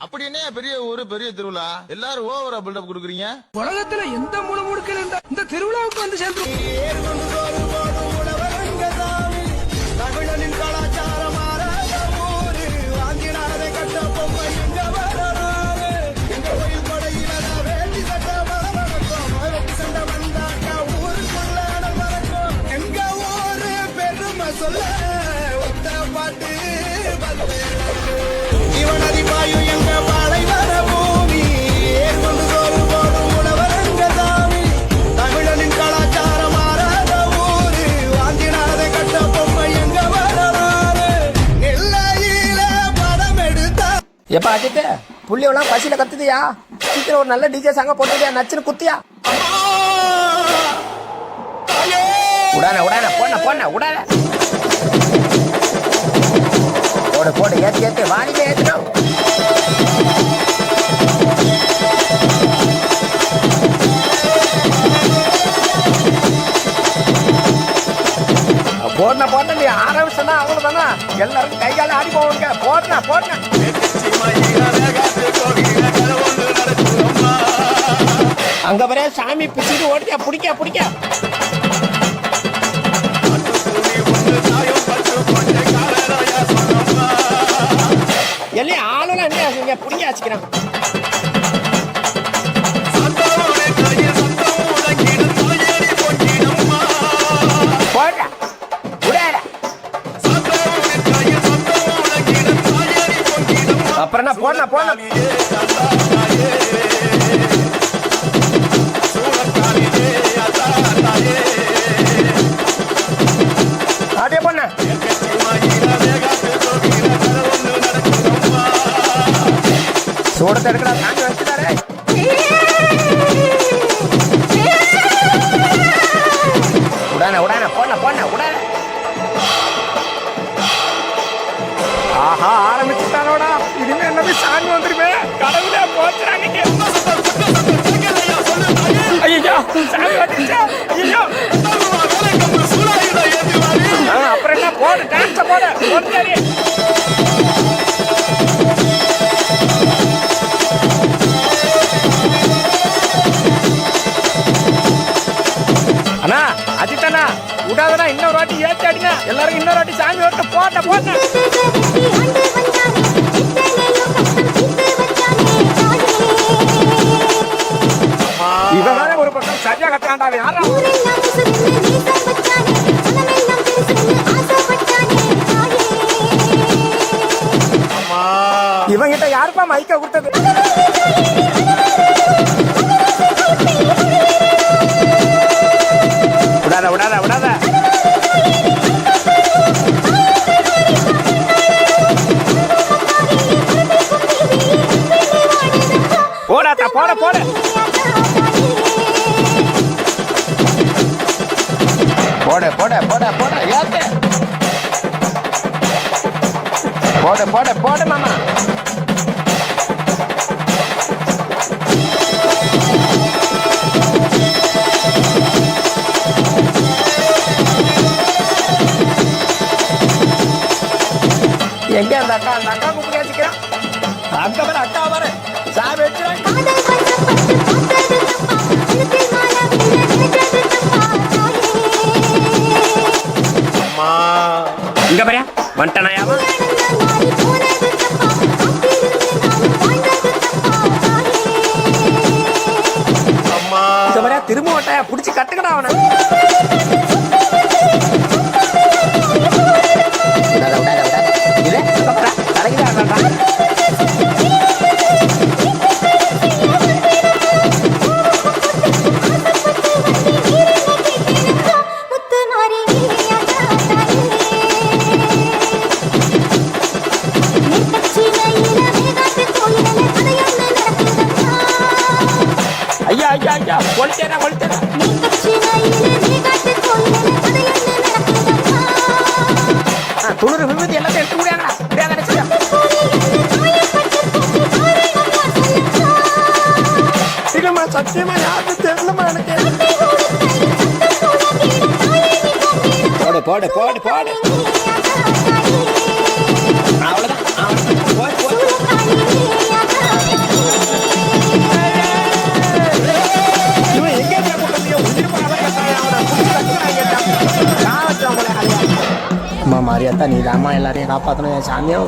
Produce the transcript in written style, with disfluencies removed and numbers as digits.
அப்படி என்ன பெரிய ஊரு பெரிய திருவிழா எல்லாரும் ஓவரா பில்டப் கொடுக்குறீங்க? உலகத்துல எந்த மூல முடுக்கல இந்த திருவிழாவுக்கு வந்து சேர்ந்து எப்ப அஜித் புள்ளியெல்லாம் பசியில கத்துதியா? சீக்கிரம் ஒரு நல்ல டிஜே சாங்க போட்டுதியா, நச்சுன்னு குத்தியா? உடான உடான போன போன உடான போடு போடு ஏத்து ஏத்து வாணிக்கே ஏத்துறோம். போடன போட்ட நீ ஆரம்பிச்சா அவ்வளவுதானா, எல்லாரும் கைகால ஆடி போவாங்க. போடன போடன அங்க வர சாமி பிடிச்சிட்டு ஓடியா பிடிக்க பிடிக்க எல்லாம் ஆளுநர் என்ன பிடிக்க வச்சுக்கிறான். அப்புறம் என்ன போன போன அதே பொண்ண சூடத்தை எடுக்கடா காஞ்சி வச்சுட்டாரே. உடான உடான போன போன உடான. ஆஹா ஆரம்பிச்சுட்டானோடா, இனிமே என்னது சாமி வந்துருமே. கடவுளே போச்சுறாங்க. ஐயோ சாமி வந்துச்சா. ஐயோ அப்புறம் என்ன போடு டான்ஸ் போடு போடு. அண்ணா அஜித் அண்ணா விடாதண்ணா, இன்னொரு வாட்டி ஏற்றி அடிங்க. எல்லாரும் இன்னொரு வாட்டி சாமி ஓட்ட போட்ட போட்ட. இவன் ஒரு பக்கம் சரியா கட்டாண்டா. யாரா இவங்கிட்ட யாருப்பா மைக்க கொடுத்தது? விடாத விடாத விடாத. போடாத்தா போட போட. போட போட போட போட ஏத்து போட போட போட மாமா. எங்க அந்த அக்கா? அந்த அக்கா கூப்பிட்டு கேட்டுக்கிறான். அக்கா வர அக்கா வர சாமி வச்சுறாங்க. இங்க பாரு வந்துட்டானாயாவா. இங்க பாரு திரும்ப வட்டாயா புடிச்சு கட்டுக்கடா அவனை. ஐயா ஐயா ஐயா கொளுத்தேனா கொளுத்தேனா. துளிர் விபத்து எல்லாத்தையும் எடுத்து முடியாங்கடா. முடியாத நினைச்சா இல்லம்மா, சத்தியமா யாருக்கும் தெரியலமா எனக்கு. போடு போடு போடு போடு. அவ்வளவுதான் போடு போடு. அம்மா மாரியாத்தா நீ தாம்மா எல்லாரையும் காப்பாற்றணும் என் சாமியோ